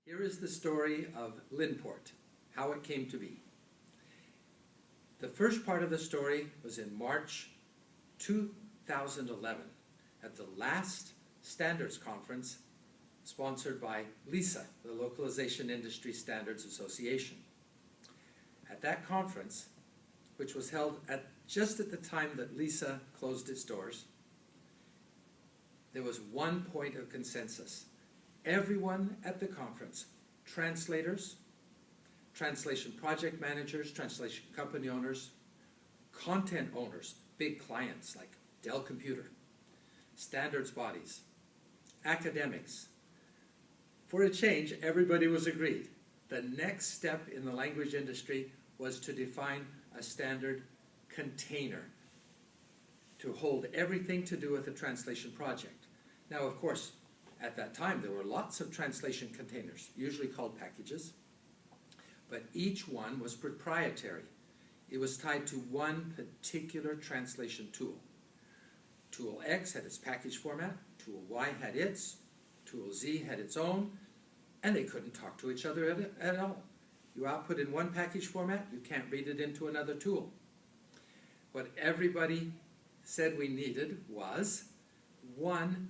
Here is the story of Linport, how it came to be. The first part of the story was in March 2011 at the last Standards Conference sponsored by LISA, the Localization Industry Standards Association. At that conference, which was held just at the time that LISA closed its doors, there was one point of consensus. Everyone at the conference, translators, translation project managers, translation company owners, content owners, big clients like Dell Computer, standards bodies, academics. For a change, everybody was agreed. The next step in the language industry was to define a standard container to hold everything to do with a translation project. Now, of course, at that time, there were lots of translation containers, usually called packages, but each one was proprietary. It was tied to one particular translation tool. Tool X had its package format, Tool Y had its, Tool Z had its own, and they couldn't talk to each other at all. You output in one package format, you can't read it into another tool. What everybody said we needed was one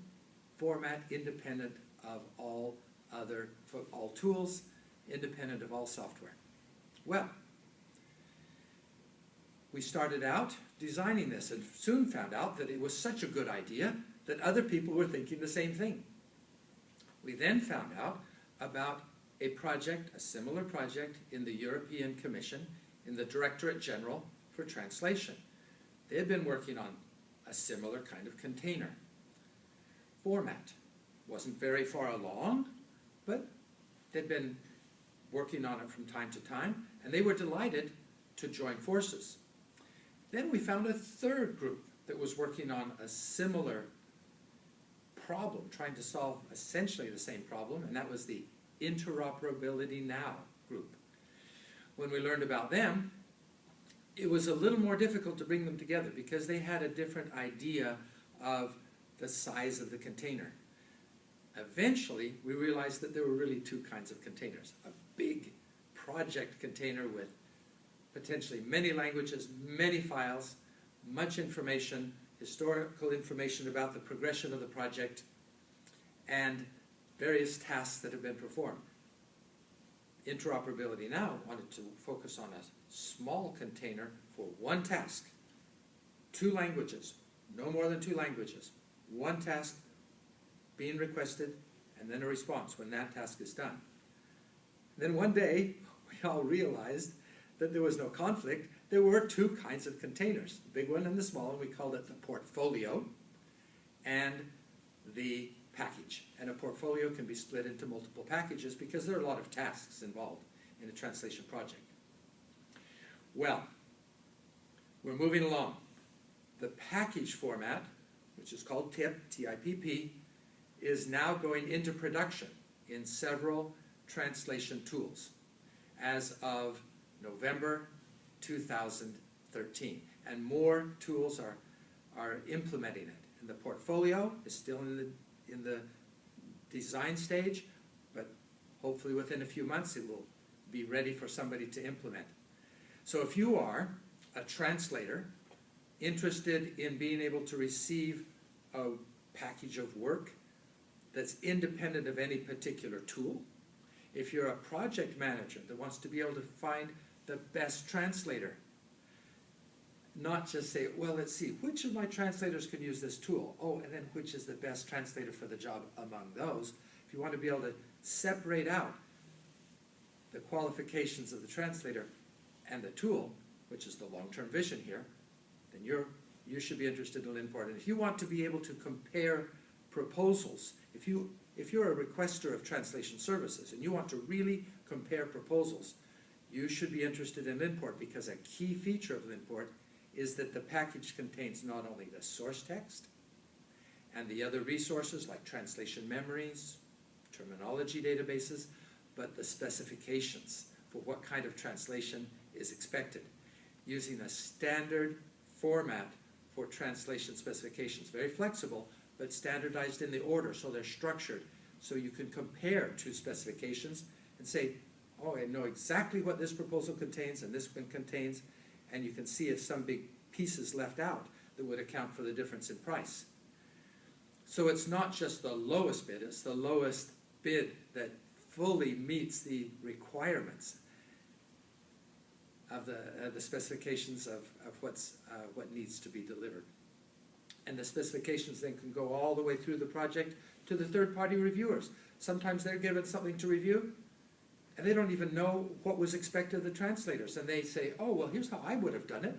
format independent of all tools, independent of all software. Well, we started out designing this and soon found out that it was such a good idea that other people were thinking the same thing. We then found out about a project, a similar project in the European Commission, in the Directorate General for Translation. They had been working on a similar kind of container. Format wasn't very far along, but they'd been working on it from time to time, and they were delighted to join forces. Then we found a third group that was working on a similar problem, trying to solve essentially the same problem, and that was the Interoperability Now group. When we learned about them, it was a little more difficult to bring them together because they had a different idea of the size of the container. Eventually, we realized that there were really two kinds of containers. A big project container with potentially many languages, many files, much information, historical information about the progression of the project, and various tasks that have been performed. Interoperability Now wanted to focus on a small container for one task, 2 languages, no more than 2 languages. One task being requested, and then a response when that task is done. Then one day, we all realized that there was no conflict. There were 2 kinds of containers, the big one and the small one. We called it the portfolio and the package. And a portfolio can be split into multiple packages because there are a lot of tasks involved in a translation project. Well, we're moving along. The package format, which is called TIP, T-I-P-P, is now going into production in several translation tools as of November 2013. And more tools are implementing it. And the portfolio is still in the design stage, but hopefully within a few months it will be ready for somebody to implement. So if you are a translator interested in being able to receive a package of work that's independent of any particular tool, if you're a project manager that wants to be able to find the best translator, not just say, well, let's see, which of my translators can use this tool? Oh, and then which is the best translator for the job among those? If you want to be able to separate out the qualifications of the translator and the tool, which is the long-term vision here, then you should be interested in Linport. And if you want to be able to compare proposals, if you're a requester of translation services and you want to really compare proposals, you should be interested in Linport, because a key feature of Linport is that the package contains not only the source text and the other resources like translation memories, terminology databases, but the specifications for what kind of translation is expected, using a standard format for translation specifications. Very flexible, but standardized in the order, so they're structured so you can compare two specifications and say, oh, I know exactly what this proposal contains and this one contains, and you can see if some big piece is left out that would account for the difference in price. So it's not just the lowest bid, it's the lowest bid that fully meets the requirements of the specifications of what needs to be delivered. And the specifications then can go all the way through the project to the third-party reviewers. Sometimes they're given something to review, and they don't even know what was expected of the translators. And they say, oh, well, here's how I would have done it.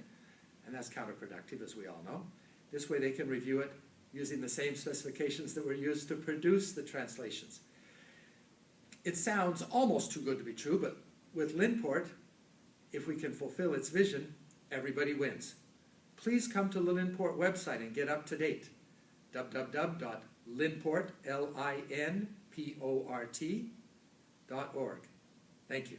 And that's counterproductive, as we all know. This way they can review it using the same specifications that were used to produce the translations. It sounds almost too good to be true, but with Linport, if we can fulfill its vision, everybody wins. Please come to the Linport website and get up to date. www.linport.org. Thank you.